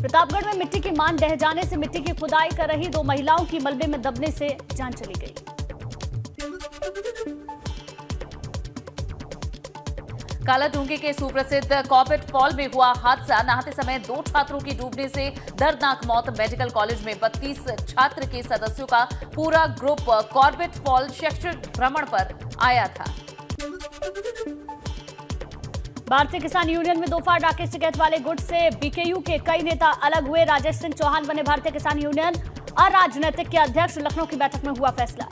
प्रतापगढ़ में मिट्टी की मान ढह जाने से मिट्टी की खुदाई कर रही 2 महिलाओं की मलबे में दबने से जान चली गई। कालाढूंगी के सुप्रसिद्ध कॉर्बेट फॉल में हुआ हादसा। नहाते समय 2 छात्रों की डूबने से दर्दनाक मौत। मेडिकल कॉलेज में 32 छात्र के सदस्यों का पूरा ग्रुप कॉर्बेट फॉल शैक्षिक भ्रमण पर आया था। भारतीय किसान यूनियन में दोफाड़। राकेश टिकैत वाले गुट से बीकेयू के कई नेता अलग हुए। राजेश सिंह चौहान बने भारतीय किसान यूनियन अराजनैतिक के अध्यक्ष। लखनऊ की बैठक में हुआ फैसला।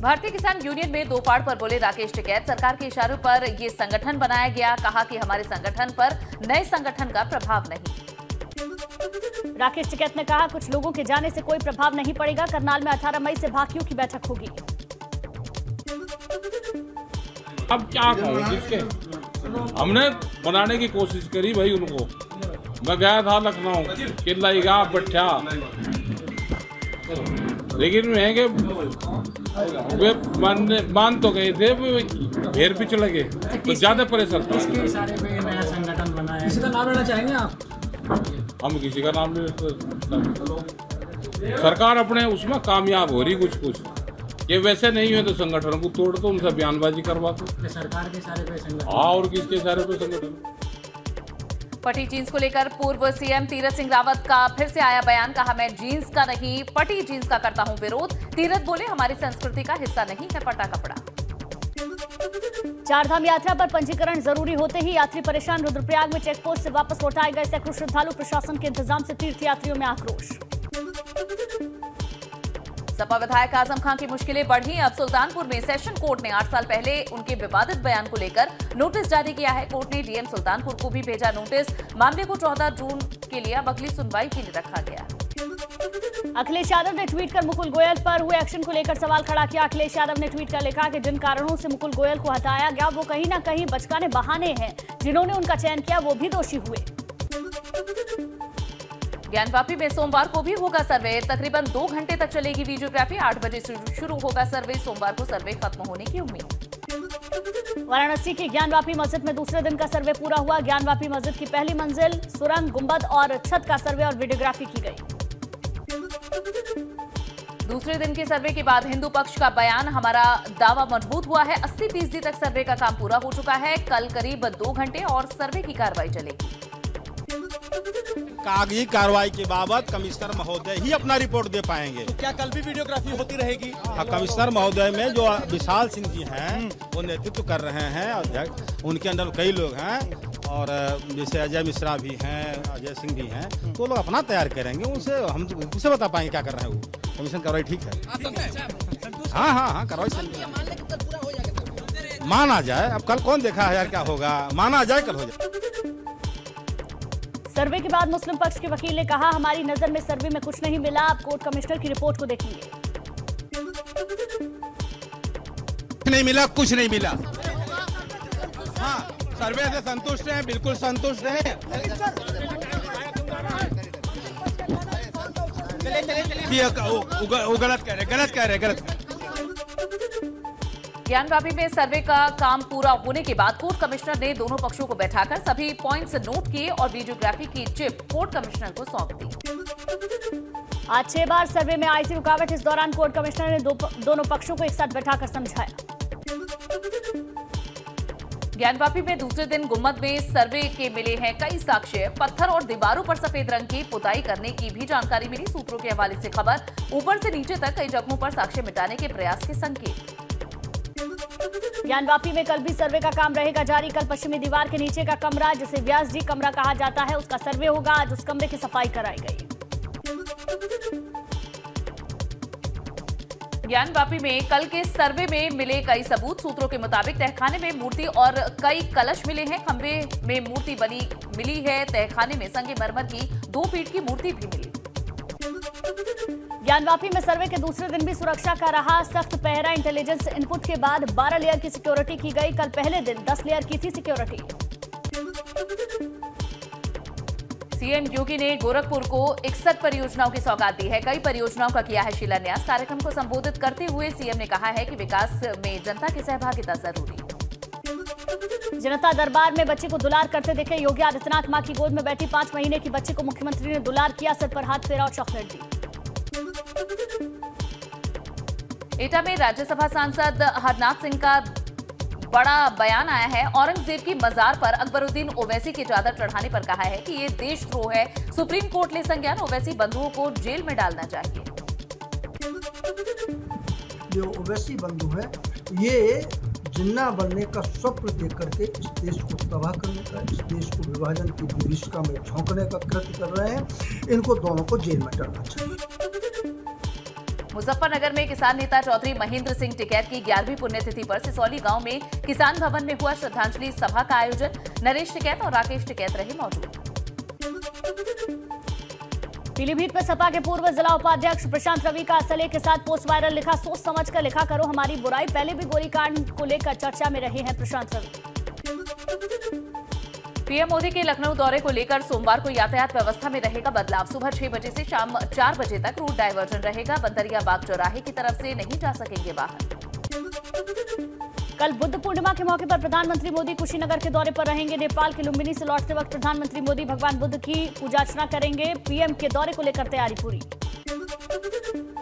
भारतीय किसान यूनियन में दोफाड़ पर बोले राकेश टिकैत। सरकार के इशारों पर यह संगठन बनाया गया। कहा कि हमारे संगठन पर नए संगठन का प्रभाव नहीं। राकेश टिकैत ने कहा कुछ लोगों के जाने से कोई प्रभाव नहीं पड़ेगा। करनाल में 18 मई से भाकियों की बैठक होगी। अब क्या कहूँ, जिसके हमने बनाने की कोशिश करी भाई उनको। मैं गया था लखनऊ, किला बट्ठा, लेकिन महंगे वे मान तो गए थे, घेर भी चले गए तो ज्यादा परेशान था। किसके इशारे पे नया संगठन बना है? किसी का नाम लेना चाहेंगे आप? हम किसी का नाम ले सरकार अपने उसमें कामयाब हो रही कुछ ये वैसे नहीं हुए तो संगठन को तोड़ दो, उनसे बयानबाजी करवा दो। सरकार के इशारे पे संगठन और किसके इशारे पे संगठन? फटी जींस को लेकर पूर्व सीएम तीरथ सिंह रावत का फिर से आया बयान। कहा मैं जींस का नहीं फटी जींस का करता हूं विरोध। तीरथ बोले हमारी संस्कृति का हिस्सा नहीं है फटा कपड़ा। चारधाम यात्रा पर पंजीकरण जरूरी होते ही यात्री परेशान। रुद्रप्रयाग में चेकपोस्ट से वापस लौटाए गए सैकड़ों श्रद्धालु। प्रशासन के इंतजाम से तीर्थयात्रियों में आक्रोश। सपा विधायक आजम खान की मुश्किलें बढ़ी। अब सुल्तानपुर में सेशन कोर्ट ने 8 साल पहले उनके विवादित बयान को लेकर नोटिस जारी किया है। कोर्ट ने डीएम सुल्तानपुर को भी भेजा नोटिस। मामले को 14 जून के लिए अब अगली सुनवाई के लिए रखा गया। अखिलेश यादव ने ट्वीट कर मुकुल गोयल पर हुए एक्शन को लेकर सवाल खड़ा किया। अखिलेश यादव ने ट्वीट कर लिखा कि जिन कारणों से मुकुल गोयल को हटाया गया वो कहीं ना कहीं बचकाने बहाने हैं। जिन्होंने उनका चयन किया वो भी दोषी हुए। ज्ञानवापी में सोमवार को भी होगा सर्वे। तकरीबन 2 घंटे तक चलेगी वीडियोग्राफी। 8 बजे शुरू होगा सर्वे। सोमवार को सर्वे खत्म होने की उम्मीद। वाराणसी की ज्ञानवापी मस्जिद में दूसरे दिन का सर्वे पूरा हुआ। ज्ञानवापी मस्जिद की पहली मंजिल, सुरंग, गुंबद और छत का सर्वे और वीडियोग्राफी की गई। दूसरे दिन के सर्वे के बाद हिंदू पक्ष का बयान। हमारा दावा मजबूत हुआ है। 80% तक सर्वे का काम पूरा हो चुका है। कल करीब 2 घंटे और सर्वे की कार्रवाई चलेगी। कागजी कार्रवाई के बाबत कमिश्नर महोदय ही अपना रिपोर्ट दे पाएंगे। तो क्या कल भी वीडियोग्राफी होती रहेगी? कमिश्नर महोदय में जो विशाल सिंह जी हैं वो नेतृत्व कर रहे हैं अध्यक्ष। उनके अंदर कई लोग हैं और जैसे अजय मिश्रा भी हैं, अजय सिंह भी हैं, तो लोग अपना तैयार करेंगे। उनसे हम उसे बता पाएंगे क्या कर रहे हैं वो। कमीशन कार्रवाई ठीक है। हाँ कार्रवाई माना जाए। अब कल कौन देखा है यार, क्या होगा, माना जाए कल हो जाए। सर्वे के बाद मुस्लिम पक्ष के वकील ने कहा हमारी नजर में सर्वे में कुछ नहीं मिला। अब कोर्ट कमिश्नर की रिपोर्ट को देखेंगे। नहीं मिला, कुछ नहीं मिला। हाँ, सर्वे से संतुष्ट हैं, बिल्कुल संतुष्ट हैं। वो गलत कह रहे। ज्ञानवापी में सर्वे का काम पूरा होने के बाद कोर्ट कमिश्नर ने दोनों पक्षों को बैठाकर सभी पॉइंट्स नोट किए और वीडियोग्राफी की चिप कोर्ट कमिश्नर को सौंप दी। आज 6 बार सर्वे में आई थी रुकावट। इस दौरान कोर्ट कमिश्नर ने दोनों पक्षों को एक साथ बैठाकर समझाया। ज्ञानवापी में दूसरे दिन गुम्मद में सर्वे के मिले हैं कई साक्ष्य। पत्थर और दीवारों पर सफेद रंग की पुताई करने की भी जानकारी मिली। सूत्रों के हवाले से खबर। ऊपर से नीचे तक कई जगहों पर साक्ष्य मिटाने के प्रयास के संकेत। ज्ञानवापी में कल भी सर्वे का काम रहेगा जारी। कल पश्चिमी दीवार के नीचे का कमरा, जिसे व्यास जी कमरा कहा जाता है, उसका सर्वे होगा। आज उस कमरे की सफाई कराई गई। ज्ञानवापी में कल के सर्वे में मिले कई सबूत। सूत्रों के मुताबिक तहखाने में मूर्ति और कई कलश मिले हैं। खंबे में मूर्ति बनी मिली है। तहखाने में संगमरमर की 2 फीट की मूर्ति भी मिली। ज्ञानवापी में सर्वे के दूसरे दिन भी सुरक्षा का रहा सख्त पहरा। इंटेलिजेंस इनपुट के बाद 12 लेयर की सिक्योरिटी की गई। कल पहले दिन 10 लेयर की थी सिक्योरिटी। सीएम योगी ने गोरखपुर को 61 परियोजनाओं की सौगात दी है। कई परियोजनाओं का किया है शिलान्यास। कार्यक्रम को संबोधित करते हुए सीएम ने कहा है कि विकास में जनता की सहभागिता जरूरी। जनता दरबार में बच्चे को दुलार करते देखे योगी आदित्यनाथ। मां की गोद में बैठी 5 महीने की बच्चे को मुख्यमंत्री ने दुलार किया, सिर पर हाथ फेरा और चॉकलेट दी। एटा में राज्यसभा सांसद हरनाथ सिंह का बड़ा बयान आया है। औरंगजेब की मजार पर अकबरुद्दीन ओवैसी की चादर चढ़ाने पर कहा है कि ये देशद्रोह है। सुप्रीम कोर्ट ले संज्ञान, ओवैसी बंधुओं को जेल में डालना चाहिए। जो ओवैसी बंधु है ये जिन्ना बनने का स्वप्न देख करके इस देश को तबाह करने का, इस देश को विभाजन की विभीषिका में झोंकने का कृत्य कर रहे हैं। इनको दोनों को जेल में डालना चाहिए। मुजफ्फरनगर में किसान नेता चौधरी महेंद्र सिंह टिकैत की 11वीं पुण्यतिथि पर सिसौली गांव में किसान भवन में हुआ श्रद्धांजलि सभा का आयोजन। नरेश टिकैत और राकेश टिकैत रहे मौजूद। पीलीभीत में सपा के पूर्व जिला उपाध्यक्ष प्रशांत रवि का असले के साथ पोस्ट वायरल। लिखा, सोच समझ कर लिखा करो हमारी बुराई। पहले भी गोलीकांड को लेकर चर्चा में रहे हैं प्रशांत रवि। पीएम मोदी के लखनऊ दौरे को लेकर सोमवार को यातायात व्यवस्था में रहेगा बदलाव। सुबह 6 बजे से शाम 4 बजे तक रूट डायवर्जन रहेगा। बंदरिया बाग चौराहे की तरफ से नहीं जा सकेंगे वाहन। कल बुद्ध पूर्णिमा के मौके पर प्रधानमंत्री मोदी कुशीनगर के दौरे पर रहेंगे। नेपाल के लुम्बिनी से लौटते वक्त प्रधानमंत्री मोदी भगवान बुद्ध की पूजा अर्चना करेंगे। पीएम के दौरे को लेकर तैयारी पूरी।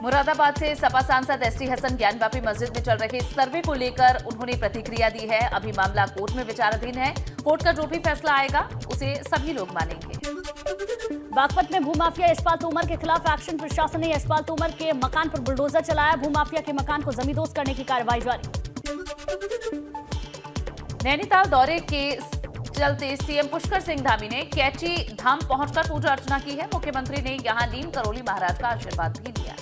मुरादाबाद से सपा सांसद एसटी हसन ज्ञानवापी मस्जिद में चल रहे सर्वे को लेकर उन्होंने प्रतिक्रिया दी है। अभी मामला कोर्ट में विचाराधीन है। कोर्ट का जो भी फैसला आएगा उसे सभी लोग मानेंगे। बागपत में भूमाफिया यशपाल तोमर के खिलाफ एक्शन। प्रशासन ने यशपाल तोमर के मकान पर बुलडोजर चलाया। भूमाफिया के मकान को जमींदोज करने की कार्रवाई जारी। नैनीताल दौरे के चलते सीएम पुष्कर सिंह धामी ने कैची धाम पहुंचकर पूजा अर्चना की है। मुख्यमंत्री ने यहां नीम करोली महाराज का आशीर्वाद भी लिया।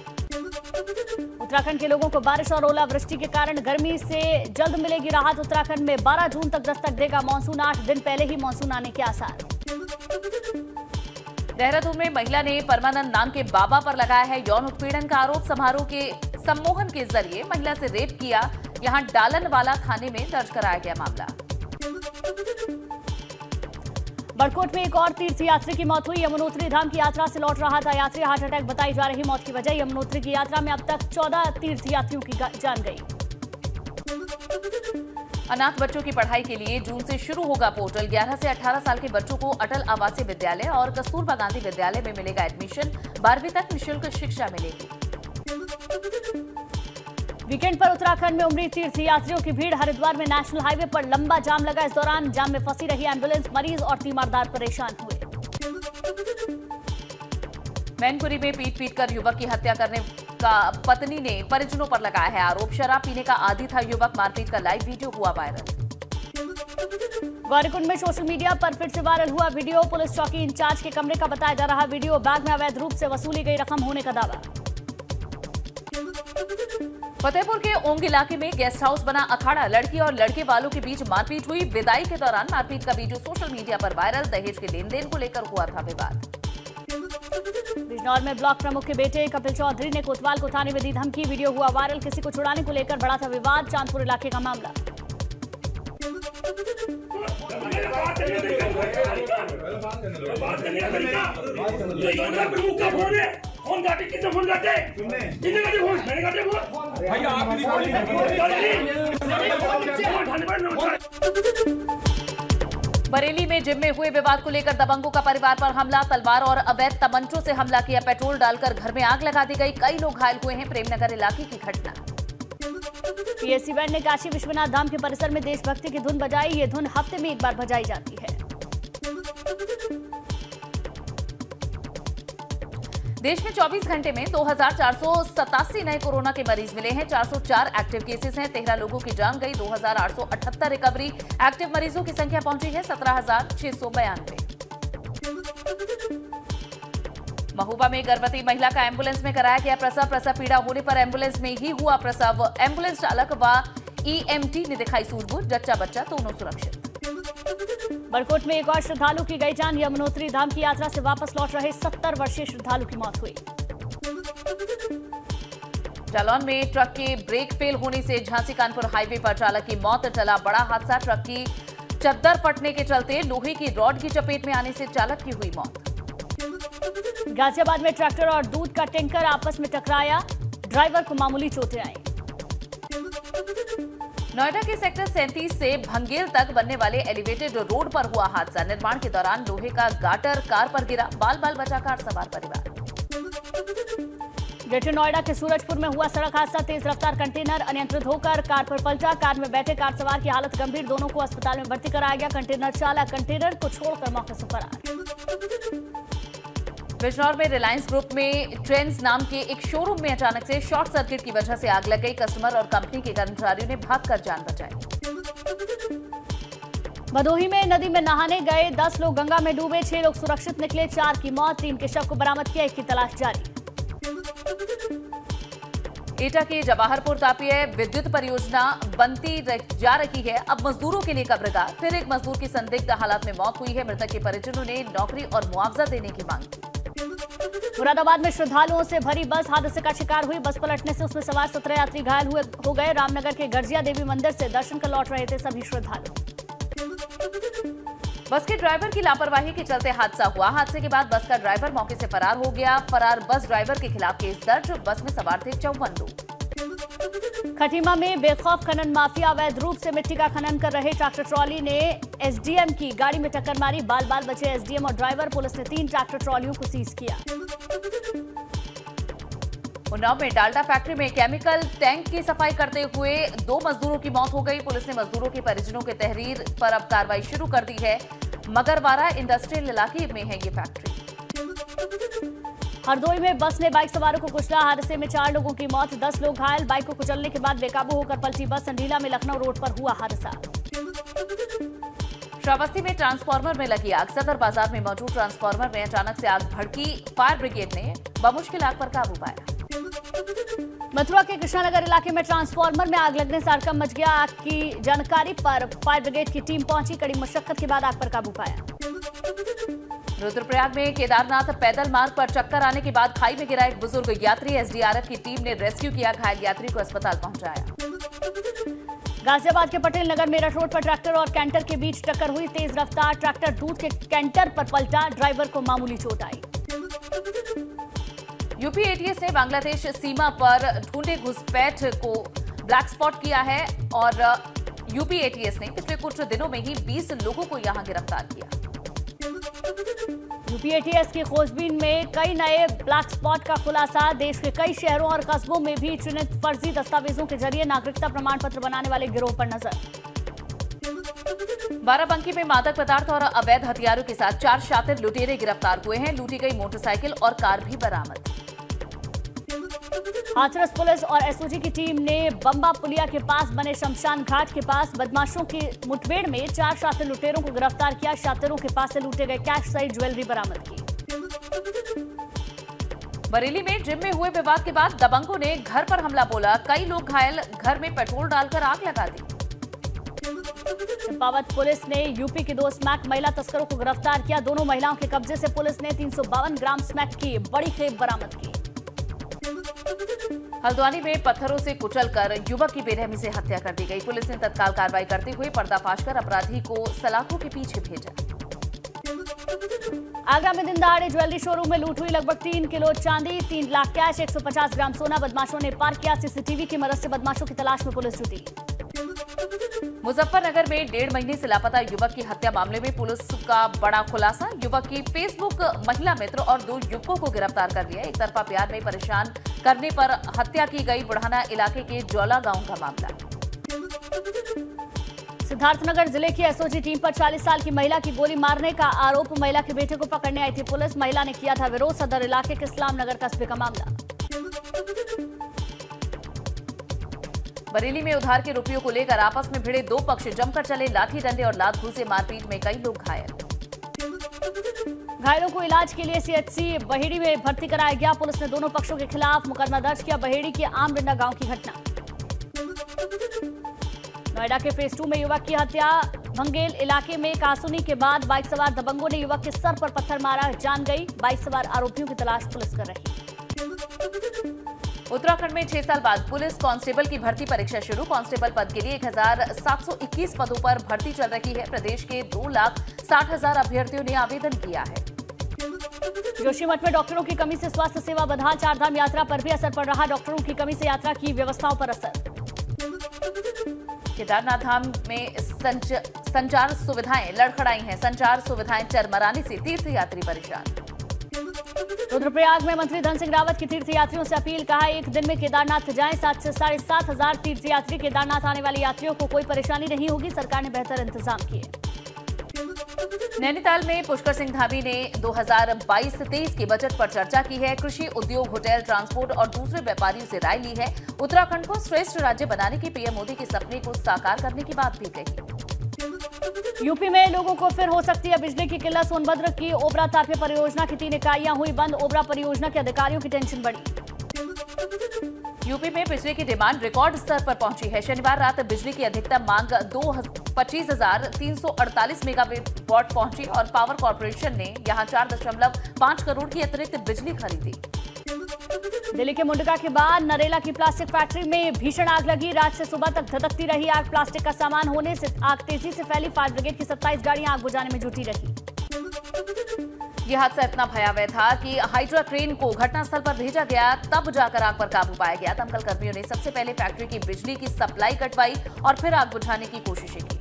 उत्तराखंड के लोगों को बारिश और ओलावृष्टि के कारण गर्मी से जल्द मिलेगी राहत। उत्तराखंड में 12 जून तक दस्तक देगा मानसून। 8 दिन पहले ही मानसून आने के आसार। देहरादून में महिला ने परमानंद नाम के बाबा पर लगाया है यौन उत्पीड़न का आरोप। समारोह के सम्मोहन के जरिए महिला से रेप किया। यहां डालनवाला थाने में दर्ज कराया गया मामला। बड़कोट में एक और तीर्थयात्री की मौत हुई। यमुनोत्री धाम की यात्रा से लौट रहा था यात्री। हार्ट अटैक बताई जा रही मौत की वजह। यमुनोत्री की यात्रा में अब तक 14 तीर्थयात्रियों की जान गई। अनाथ बच्चों की पढ़ाई के लिए जून से शुरू होगा पोर्टल। 11 से 18 साल के बच्चों को अटल आवासीय विद्यालय और कस्तूरबा गांधी विद्यालय में मिलेगा एडमिशन। 12वीं तक निःशुल्क शिक्षा मिलेगी। वीकेंड पर उत्तराखंड में उमड़ी तीर्थयात्रियों की भीड़। हरिद्वार में नेशनल हाईवे पर लंबा जाम लगा। इस दौरान जाम में फंसी रही एम्बुलेंस। मरीज और तीमारदार परेशान हुए। मैनपुरी में पीट कर युवक की हत्या करने का पत्नी ने परिजनों पर लगाया है आरोप। शराब पीने का आदी था युवक। मारपीट का लाइव वीडियो हुआ वायरल। गौरीकुंड में सोशल मीडिया पर फिर से वायरल हुआ वीडियो। पुलिस चौकी इंचार्ज के कमरे का बताया जा रहा वीडियो। बैग में अवैध रूप से वसूली गई रकम होने का दावा। फतेहपुर के ओंग इलाके में गेस्ट हाउस बना अखाड़ा। लड़की और लड़के वालों के बीच मारपीट हुई। विदाई के दौरान मारपीट का वीडियो सोशल मीडिया पर वायरल। दहेज के लेन देन को लेकर हुआ था विवाद। बिजनौर में ब्लॉक प्रमुख के बेटे कपिल चौधरी ने कोतवाल को थाने में दी धमकी। वीडियो हुआ वायरल। किसी को छुड़ाने को लेकर बड़ा था विवाद। चांदपुर इलाके का मामला। बरेली में जिम में हुए विवाद को लेकर दबंगों का परिवार पर हमला। तलवार और अवैध तमंचों से हमला किया। पेट्रोल डालकर घर में आग लगा दी गई। कई लोग घायल हुए हैं। प्रेमनगर इलाके की घटना। पीएससी बैंड ने काशी विश्वनाथ धाम के परिसर में देशभक्ति की धुन बजाई। ये धुन हफ्ते में एक बार बजाई जाती है। देश में 24 घंटे में 2487 नए कोरोना के मरीज मिले हैं। 404 एक्टिव केसेस हैं। 13 लोगों की जान गई। 2878 रिकवरी। एक्टिव मरीजों की संख्या पहुंची है 17,692। महोबा में गर्भवती महिला का एम्बुलेंस में कराया गया प्रसव। प्रसव पीड़ा होने पर एम्बुलेंस में ही हुआ प्रसव। एम्बुलेंस चालक व ईएमटी ने दिखाई सूझबूझ। जच्चा बच्चा दोनों सुरक्षित। बड़कोट में एक और श्रद्धालु की गई जान। यमुनोत्री धाम की यात्रा से वापस लौट रहे 70 वर्षीय श्रद्धालु की मौत हुई। जालौन में ट्रक के ब्रेक फेल होने से झांसी कानपुर हाईवे पर चालक की मौत। टला बड़ा हादसा। ट्रक की चद्दर फटने के चलते लोहे की रॉड की चपेट में आने से चालक की हुई मौत। गाजियाबाद में ट्रैक्टर और दूध का टैंकर आपस में टकराया। ड्राइवर को मामूली चोटें आई। नोएडा के सेक्टर 37 से भंगेल तक बनने वाले एलिवेटेड रोड पर हुआ हादसा। निर्माण के दौरान लोहे का गाटर कार पर गिरा, बाल बाल बचा कार सवार परिवार। ग्रेटर नोएडा के सूरजपुर में हुआ सड़क हादसा। तेज रफ्तार कंटेनर अनियंत्रित होकर कार पर पलटा। कार में बैठे कार सवार की हालत गंभीर, दोनों को अस्पताल में भर्ती कराया गया। कंटेनर चालक कंटेनर को छोड़कर मौके से फरार। बिजनौर में रिलायंस ग्रुप में ट्रेंड्स नाम के एक शोरूम में अचानक से शॉर्ट सर्किट की वजह से आग लग गई। कस्टमर और कंपनी के कर्मचारियों ने भागकर जान बचाई। भदोही में नदी में नहाने गए 10 लोग गंगा में डूबे, 6 लोग सुरक्षित निकले, 4 की मौत, 3 के शव को बरामद किया, 1 की तलाश जारी। एटा के जवाहरपुर तापीय विद्युत परियोजना बनती जा रही है। अब मजदूरों के लिए कब्रगार। फिर एक मजदूर की संदिग्ध हालात में मौत हुई है। मृतक के परिजनों ने नौकरी और मुआवजा देने की मांग की। मुरादाबाद में श्रद्धालुओं से भरी बस हादसे का शिकार हुई। बस पलटने से उसमें सवार 17 यात्री घायल हो गए। रामनगर के गर्जिया देवी मंदिर से दर्शन कर लौट रहे थे सभी श्रद्धालु। बस के ड्राइवर की लापरवाही के चलते हादसा हुआ। हादसे के बाद बस का ड्राइवर मौके से फरार हो गया। फरार बस ड्राइवर के खिलाफ केस दर्ज। बस में सवार थे 54 लोग। खटीमा में बेखौफ खनन माफिया अवैध रूप से मिट्टी का खनन कर रहे ट्रैक्टर ट्रॉली ने एसडीएम की गाड़ी में टक्कर मारी। बाल बाल बचे एसडीएम और ड्राइवर। पुलिस ने 3 ट्रैक्टर ट्रॉलियों को सीज किया। उन्नाव में डालडा फैक्ट्री में केमिकल टैंक की सफाई करते हुए 2 मजदूरों की मौत हो गई। पुलिस ने मजदूरों के परिजनों के तहरीर पर अब कार्रवाई शुरू कर दी है। मगरवाड़ा इंडस्ट्रियल इलाके में है ये फैक्ट्री। हरदोई में बस ने बाइक सवारों को कुचला। हादसे में 4 लोगों की मौत, 10 लोग घायल। बाइक को कुचलने के बाद बेकाबू होकर पलटी बस। संडीला में लखनऊ रोड पर हुआ हादसा। श्रावस्ती में ट्रांसफार्मर में लगी आग। सदर बाजार में मौजूद ट्रांसफार्मर में अचानक से आग भड़की। फायर ब्रिगेड ने बमुश्किल आग पर काबू पाया। मथुरा के कृष्णानगर इलाके में ट्रांसफार्मर में आग लगने से हड़कंप मच गया। आग की जानकारी पर फायर ब्रिगेड की टीम पहुंची। कड़ी मशक्कत के बाद आग पर काबू पाया। रुद्रप्रयाग में केदारनाथ पैदल मार्ग पर चक्कर आने के बाद खाई में गिरा एक बुजुर्ग यात्री। एसडीआरएफ की टीम ने रेस्क्यू किया। घायल यात्री को अस्पताल पहुंचाया। गाजियाबाद के पटेल नगर मेरठ रोड पर ट्रैक्टर और कैंटर के बीच टक्कर हुई। तेज रफ्तार ट्रैक्टर दूध के कैंटर पर पलटा। ड्राइवर को मामूली चोट आई। यूपी एटीएस ने बांग्लादेश सीमा पर ढूंढे घुसपैठ को ब्लैक स्पॉट किया है और यूपी एटीएस ने पिछले कुछ दिनों में ही 20 लोगों को यहां गिरफ्तार किया। यूपी एटीएस की खोजबीन में कई नए ब्लैक स्पॉट का खुलासा। देश के कई शहरों और कस्बों में भी चुनित फर्जी दस्तावेजों के जरिए नागरिकता प्रमाण पत्र बनाने वाले गिरोह पर नजर। बाराबंकी में मादक पदार्थ और अवैध हथियारों के साथ 4 शातिर लुटेरे गिरफ्तार हुए हैं। लूटी गई मोटरसाइकिल और कार भी बरामद। हाथरस पुलिस और एसओजी की टीम ने बम्बा पुलिया के पास बने शमशान घाट के पास बदमाशों की मुठभेड़ में 4 शातिर लुटेरों को गिरफ्तार किया। शातिरों के पास से लूटे गए कैश सहित ज्वेलरी बरामद की। बरेली में जिम में हुए विवाद के बाद दबंगों ने घर पर हमला बोला। कई लोग घायल। घर में पेट्रोल डालकर आग लगा दी। चंपावत पुलिस ने यूपी की 2 स्मैक महिला तस्करों को गिरफ्तार किया। दोनों महिलाओं के कब्जे से पुलिस ने 352 ग्राम स्मैक की बड़ी खेप बरामद की। हल्द्वानी में पत्थरों से कुचलकर युवक की बेरहमी से हत्या कर दी गई। पुलिस ने तत्काल कार्रवाई करते हुए पर्दाफाश कर अपराधी को सलाखों के पीछे भेजा। आगरा में दिन दहाड़े ज्वेलरी शोरूम में लूट हुई। लगभग 3 किलो चांदी, 3 लाख कैश, 150 ग्राम सोना बदमाशों ने पार किया। सीसीटीवी की मदद से बदमाशों की तलाश में पुलिस जुटी। मुजफ्फरनगर में 1.5 महीने से लापता युवक की हत्या मामले में पुलिस का बड़ा खुलासा। युवक की फेसबुक महिला मित्र और 2 युवकों को गिरफ्तार कर लिया। एक तरफा प्यार में परेशान करने पर हत्या की गई। बुढ़ाना इलाके के जौला गांव का मामला। सिद्धार्थनगर जिले की एसओजी टीम पर 40 साल की महिला की गोली मारने का आरोप। महिला के बेटे को पकड़ने आई थी पुलिस। महिला ने किया था विरोध। सदर इलाके के इस्लाम नगर कस्बे का मामला। बरेली में उधार के रुपयों को लेकर आपस में भिड़े 2 पक्ष जमकर चले। लाठी डंडे और लात घूसे मारपीट में कई लोग घायल। घायलों को इलाज के लिए सीएचसी बहेड़ी में भर्ती कराया गया। पुलिस ने दोनों पक्षों के खिलाफ मुकदमा दर्ज किया। बहेड़ी के आमडंडा गांव की घटना। नोएडा के फेज 2 में युवक की हत्या। भंगेल इलाके में कासुनी के बाद बाइक सवार दबंगों ने युवक के सर पर पत्थर मारा, जान गई। बाइक सवार आरोपियों की तलाश पुलिस कर रही। उत्तराखंड में 6 साल बाद पुलिस कांस्टेबल की भर्ती परीक्षा शुरू। कांस्टेबल पद के लिए 1721 पदों पर भर्ती चल रही है। प्रदेश के 2,60,000 अभ्यर्थियों ने आवेदन किया है। जोशीमठ में डॉक्टरों की कमी से स्वास्थ्य सेवा बदहाल। 4 धाम यात्रा पर भी असर पड़ रहा। डॉक्टरों की कमी से यात्रा की व्यवस्थाओं पर असर। केदारनाथ धाम में संचार सुविधाएं लड़खड़ाई हैं। संचार सुविधाएं चरमराने से तीर्थयात्री परेशान। रुद्रप्रयाग में मंत्री धन सिंह रावत की तीर्थयात्रियों से अपील, कहा एक दिन में केदारनाथ जाएं। 7 से 7.5 हजार तीर्थयात्री। केदारनाथ आने वाले यात्रियों को कोई परेशानी नहीं होगी, सरकार ने बेहतर इंतजाम किए। नैनीताल में पुष्कर सिंह धामी ने 2022-23 के बजट पर चर्चा की है। कृषि, उद्योग, होटल, ट्रांसपोर्ट और दूसरे व्यापारियों से राय ली है। उत्तराखंड को श्रेष्ठ राज्य बनाने के पीएम मोदी के सपने को साकार करने की बात भी कही। यूपी में लोगों को फिर हो सकती है बिजली की किल्लत। सोनभद्र की ओबरा तापी परियोजना की 3 इकाइयां हुई बंद। ओबरा परियोजना के अधिकारियों की टेंशन बढ़ी। यूपी में बिजली की डिमांड रिकॉर्ड स्तर पर पहुंची है। शनिवार रात बिजली की अधिकतम मांग 25,348 मेगावाट पहुंची और पावर कॉर्पोरेशन ने यहां 4.5 करोड़ की अतिरिक्त बिजली खरीदी। दिल्ली के मुंडका के बाद नरेला की प्लास्टिक फैक्ट्री में भीषण आग लगी। रात से सुबह तक धधकती रही आग। प्लास्टिक का सामान होने से आग तेजी से फैली। फायर ब्रिगेड की 27 गाड़ियां आग बुझाने में जुटी रही। यह हादसा इतना भयावह था कि हाइड्रा क्रेन को घटनास्थल पर भेजा गया, तब जाकर आग पर काबू पाया गया। दमकल कर्मियों ने सबसे पहले फैक्ट्री की बिजली की सप्लाई कटवाई और फिर आग बुझाने की कोशिशें की।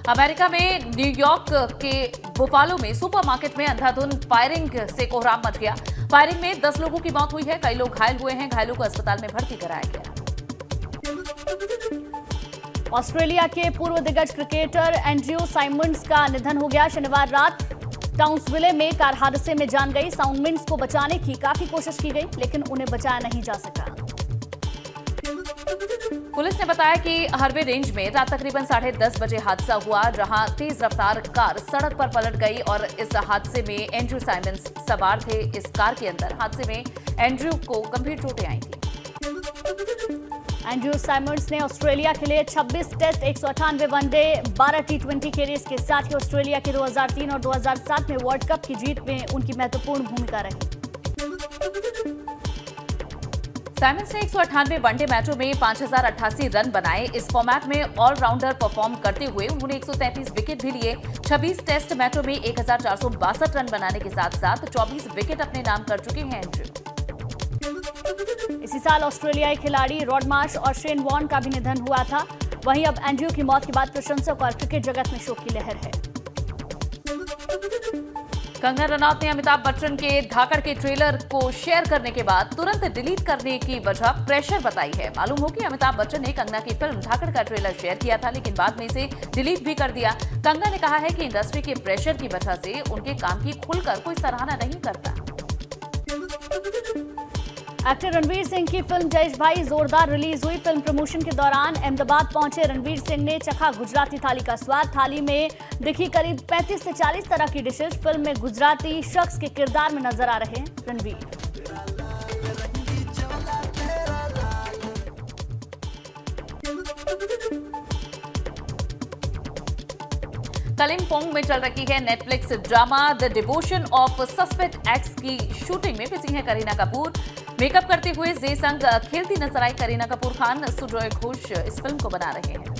अमेरिका में न्यूयॉर्क के बुफालो में सुपरमार्केट में अंधाधुंध फायरिंग से कोहराम मच गया। फायरिंग में 10 लोगों की मौत हुई है, कई लोग घायल हुए हैं। घायलों को अस्पताल में भर्ती कराया गया। ऑस्ट्रेलिया के पूर्व दिग्गज क्रिकेटर एंड्रयू साइमंड्स का निधन हो गया। शनिवार रात टाउन्सविले में कार हादसे में जान गई। साइमंड्स को बचाने की काफी कोशिश की गई, लेकिन उन्हें बचाया नहीं जा सका। पुलिस ने बताया कि हरवे रेंज में रात तकरीबन 10:30 बजे हादसा हुआ, जहां तेज रफ्तार कार सड़क पर पलट गई और इस हादसे में एंड्रयू साइमंड्स सवार थे इस कार के अंदर। हादसे में एंड्रयू को गंभीर चोटें आई थी। एंड्रयू साइमंड्स ने ऑस्ट्रेलिया के लिए 26 टेस्ट, 198 वनडे, 12 T20 कैरियर्स के साथ ही ऑस्ट्रेलिया के 2003 और 2007 में वर्ल्ड कप की जीत में उनकी महत्वपूर्ण भूमिका रही। साइमंड्स ने 198 वनडे मैचों में 5,088 रन बनाए। इस फॉर्मेट में ऑलराउंडर परफॉर्म करते हुए उन्होंने 133 विकेट भी लिए। 26 टेस्ट मैचों में 1,462 रन बनाने के साथ साथ 24 विकेट अपने नाम कर चुके हैं एंड्रयू। इसी साल ऑस्ट्रेलियाई खिलाड़ी रॉड मार्श और शेन वॉर्न का भी निधन हुआ था। वहीं अब एंड्रयू की मौत के बाद प्रशंसक और क्रिकेट जगत में शोक की लहर है। कंगना रनौत ने अमिताभ बच्चन के धाकड़ के ट्रेलर को शेयर करने के बाद तुरंत डिलीट करने की वजह प्रेशर बताई है। मालूम हो कि अमिताभ बच्चन ने कंगना की फिल्म धाकड़ का ट्रेलर शेयर किया था, लेकिन बाद में इसे डिलीट भी कर दिया। कंगना ने कहा है कि इंडस्ट्री के प्रेशर की वजह से उनके काम की खुलकर कोई सराहना नहीं करता। एक्टर रणवीर सिंह की फिल्म जयेश भाई जोरदार रिलीज हुई। फिल्म प्रमोशन के दौरान अहमदाबाद पहुंचे रणवीर सिंह ने चखा गुजराती थाली का स्वाद। थाली में दिखी करीब 35 से 40 तरह की डिशेज। फिल्म में गुजराती शख्स के किरदार में नजर आ रहे हैं रणवीर। कलिम्पोंग में चल रही है Netflix drama the devotion of suspect x की शूटिंग में बिजी है करीना कपूर। मेकअप करते हुए जे संग खेलती नजर आई करीना कपूर खान। सुजॉय घोष इस फिल्म को बना रहे हैं।